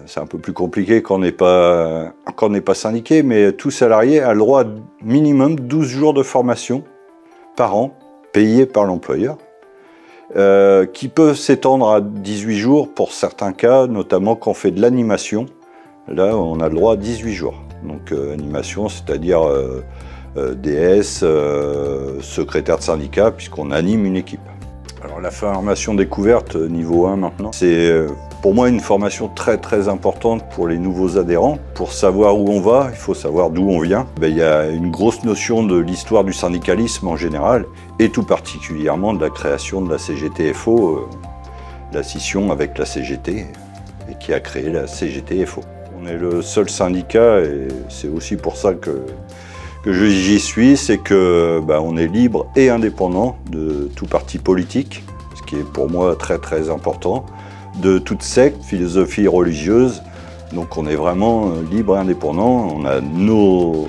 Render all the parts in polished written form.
C'est un peu plus compliqué quand on n'est pas syndiqué, mais tout salarié a le droit à minimum 12 jours de formation par an, payés par l'employeur, qui peut s'étendre à 18 jours pour certains cas, notamment quand on fait de l'animation. Là, on a le droit à 18 jours. Donc animation, c'est-à-dire DS, secrétaire de syndicat, puisqu'on anime une équipe. Alors la formation découverte niveau 1 maintenant, c'est pour moi une formation très importante pour les nouveaux adhérents. Pour savoir où on va, il faut savoir d'où on vient. Il y a une grosse notion de l'histoire du syndicalisme en général, et tout particulièrement de la création de la CGT-FO, la scission avec la CGT, et qui a créé la CGT-FO. On est le seul syndicat, et c'est aussi pour ça que j'y suis, c'est que on est libre et indépendant de tout parti politique, ce qui est pour moi très important, de toute secte, philosophie religieuse. Donc on est vraiment libre et indépendant, on a nos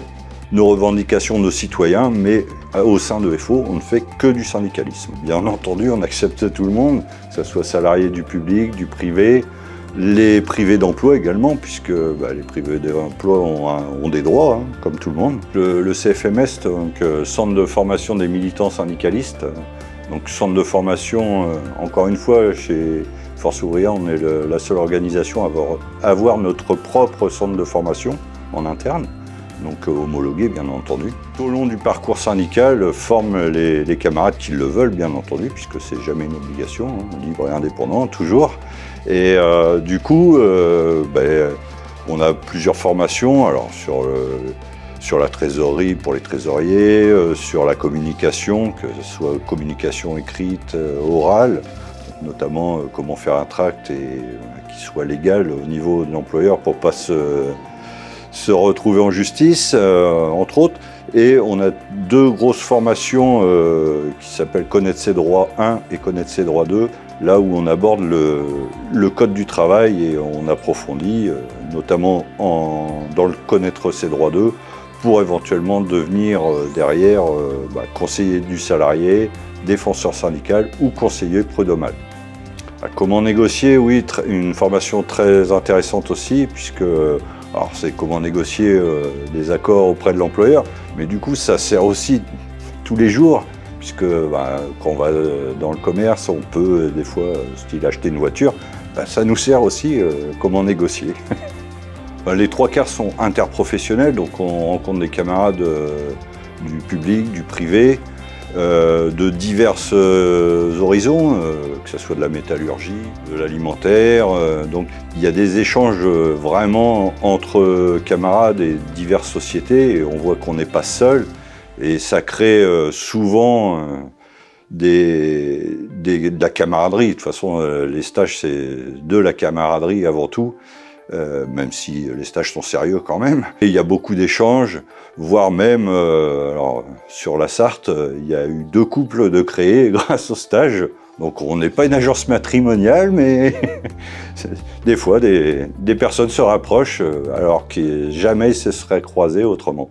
revendications, nos citoyens, mais au sein de FO, on ne fait que du syndicalisme. Bien entendu, on accepte tout le monde, que ce soit salarié du public, du privé, les privés d'emploi également, puisque les privés d'emploi ont des droits, hein, comme tout le monde. Le CFMS, donc Centre de formation des militants syndicalistes, donc centre de formation, encore une fois, chez Force Ouvrière, on est la seule organisation à avoir notre propre centre de formation en interne, donc homologué bien entendu. Tout au long du parcours syndical, forme les camarades qui le veulent bien entendu, puisque c'est jamais une obligation, hein, libre et indépendant toujours. Et du coup, on a plusieurs formations, alors sur la trésorerie pour les trésoriers, sur la communication, que ce soit communication écrite, orale, notamment comment faire un tract et qui soit légal au niveau de l'employeur pour ne pas se retrouver en justice, entre autres. Et on a deux grosses formations qui s'appellent Connaître ses droits 1 et Connaître ses droits 2, là où on aborde le code du travail et on approfondit, notamment dans le Connaître ses droits 2, pour éventuellement devenir derrière conseiller du salarié, défenseur syndical ou conseiller prud'homal. Comment négocier, oui, une formation très intéressante aussi, puisque alors c'est comment négocier des accords auprès de l'employeur, mais du coup ça sert aussi tous les jours, puisque quand on va dans le commerce, on peut des fois, style acheter une voiture, ça nous sert aussi comment négocier. Les trois quarts sont interprofessionnels, donc on rencontre des camarades du public, du privé, de divers horizons, que ce soit de la métallurgie, de l'alimentaire. Donc il y a des échanges vraiment entre camarades et diverses sociétés, et on voit qu'on n'est pas seul, et ça crée souvent de la camaraderie. De toute façon, les stages, c'est de la camaraderie avant tout. Même si les stages sont sérieux quand même. Et il y a beaucoup d'échanges, voire même, alors, sur la Sarthe, il y a eu 2 couples de créés grâce au stage. Donc on n'est pas une agence matrimoniale, mais des fois des personnes se rapprochent alors que jamais ils se seraient croisés autrement.